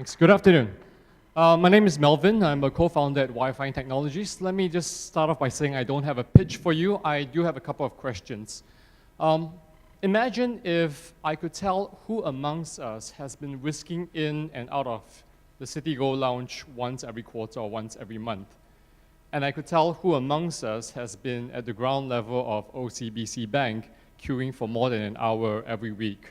Thanks. Good afternoon. My name is Melvin. I'm a co-founder at YFind Technologies. Let me just start off by saying I don't have a pitch for you. I do have a couple of questions. Imagine if I could tell who amongst us has been whisking in and out of the Citigo lounge once every quarter or once every month. And I could tell who amongst us has been at the ground level of OCBC Bank queuing for more than an hour every week.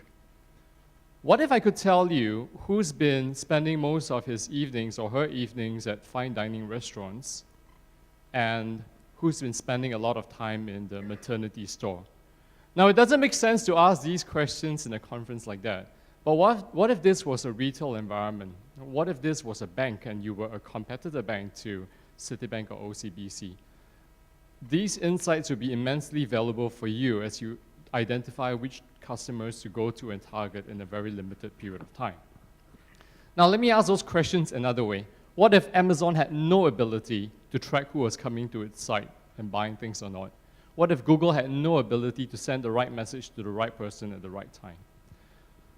What if I could tell you who's been spending most of his evenings or her evenings at fine dining restaurants and who's been spending a lot of time in the maternity store? Now, it doesn't make sense to ask these questions in a conference like that. But what if this was a retail environment? What if this was a bank and you were a competitor bank to Citibank or OCBC? These insights would be immensely valuable for you as you identify which customers to go to and target in a very limited period of time. Now, let me ask those questions another way. What if Amazon had no ability to track who was coming to its site and buying things or not? What if Google had no ability to send the right message to the right person at the right time?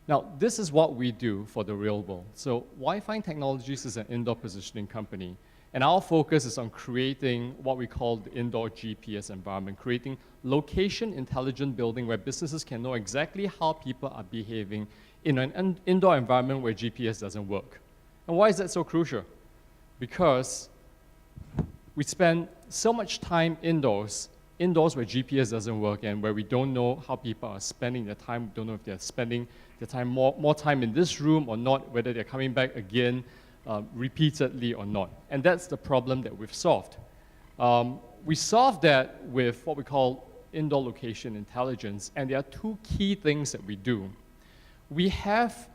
Now, this is what we do for the real world. So YFind Technologies is an indoor positioning company, and our focus is on creating what we call the indoor GPS environment, creating location-intelligent building where businesses can know exactly how people are behaving in an indoor environment where GPS doesn't work. And why is that so crucial? Because we spend so much time indoors where GPS doesn't work and where we don't know how people are spending their time, we don't know if they're spending their time more time in this room or not, whether they're coming back again repeatedly or not. And that's the problem that we've solved. We solved that with what we call indoor location intelligence, and there are two key things that we do. We have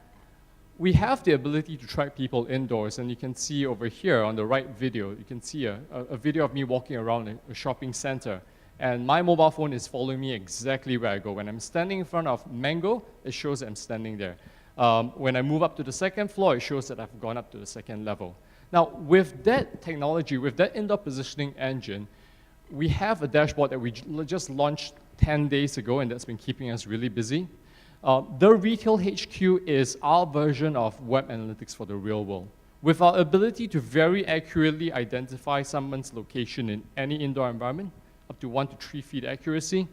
the ability to track people indoors, and you can see over here on the right video, you can see a video of me walking around a shopping center, and my mobile phone is following me exactly where I go. When I'm standing in front of Mango, it shows that I'm standing there. When I move up to the second floor, it shows that I've gone up to the second level. Now, with that technology, with that indoor positioning engine, we have a dashboard that we just launched 10 days ago, and that's been keeping us really busy. TheRetailHQ is our version of web analytics for the real world. With our ability to very accurately identify someone's location in any indoor environment, up to 1 to 3 feet accuracy,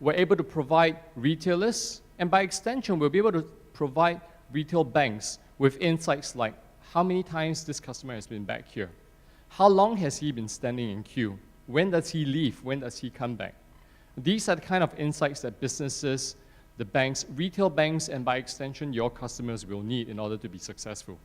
we're able to provide retailers, and by extension, we'll be able to provide retail banks with insights like how many times this customer has been back here, how long has he been standing in queue, when does he leave, when does he come back. These are the kind of insights that businesses, the banks, retail banks, and by extension, your customers will need in order to be successful.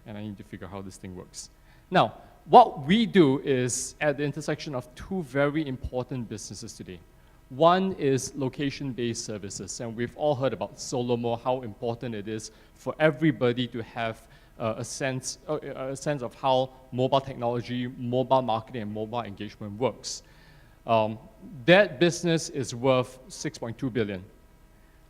And I need to figure out how this thing works. Now, what we do is at the intersection of two very important businesses today. One is location-based services, and we've all heard about Solomo, how important it is for everybody to have a sense of how mobile technology, mobile marketing, and mobile engagement works. That business is worth $6.2 billion.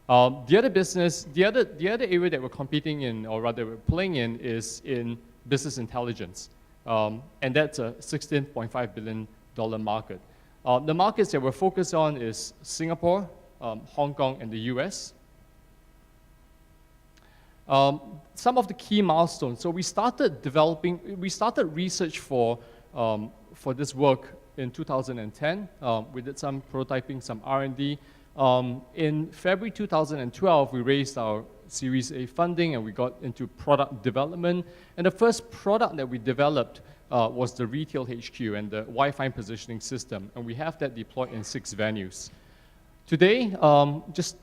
The other area that we're competing in, or rather we're playing in, is in business intelligence, and that's a $16.5 billion market. The markets that we're focused on is Singapore, Hong Kong, and the US. Some of the key milestones. So we started research for this work in 2010. We did some prototyping, some R&D. In February 2012, we raised our Series A funding and we got into product development. And the first product that we developed was the TheRetailHQ and the YFind positioning system. And we have that deployed in 6 venues. Today, just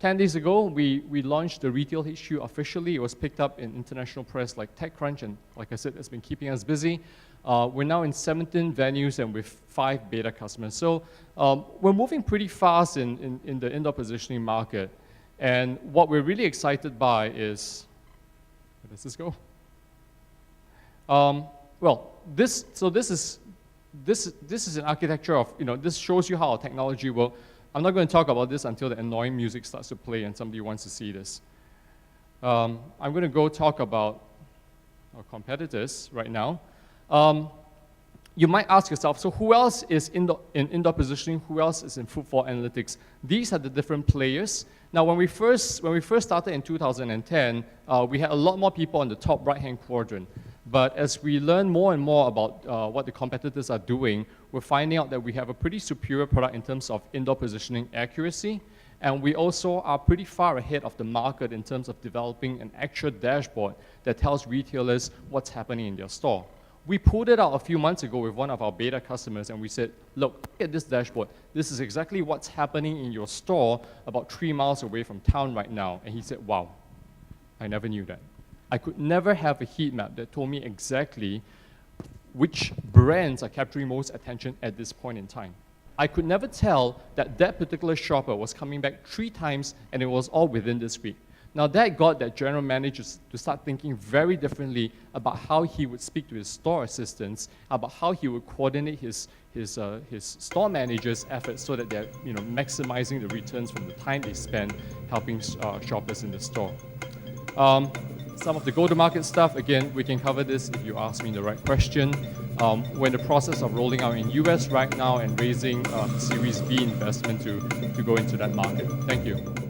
10 days ago, we launched the TheRetailHQ officially. It was picked up in international press like TechCrunch, and like I said, it's been keeping us busy. We're now in 17 venues and with 5 beta customers. So we're moving pretty fast in the indoor positioning market. And what we're really excited by is, where does this go? Well, this is an architecture of, this shows you how our technology will. I'm not going to talk about this until the annoying music starts to play and somebody wants to see this. I'm going to go talk about our competitors right now. you might ask yourself, so who else is in indoor positioning? Who else is in footfall analytics? These are the different players. Now, when we first started in 2010, we had a lot more people on the top right-hand quadrant. But as we learn more and more about what the competitors are doing, we're finding out that we have a pretty superior product in terms of indoor positioning accuracy. And we also are pretty far ahead of the market in terms of developing an actual dashboard that tells retailers what's happening in their store. We pulled it out a few months ago with one of our beta customers, and we said, look at this dashboard. This is exactly what's happening in your store about 3 miles away from town right now. And he said, wow, I never knew that. I could never have a heat map that told me exactly which brands are capturing most attention at this point in time. I could never tell that that particular shopper was coming back 3 times, and it was all within this week. Now that got that general manager to start thinking very differently about how he would speak to his store assistants, about how he would coordinate his store manager's efforts so that they're maximizing the returns from the time they spend helping shoppers in the store. Some of the go-to-market stuff, again, we can cover this if you ask me the right question. We're in the process of rolling out in US right now and raising Series B investment to go into that market. Thank you.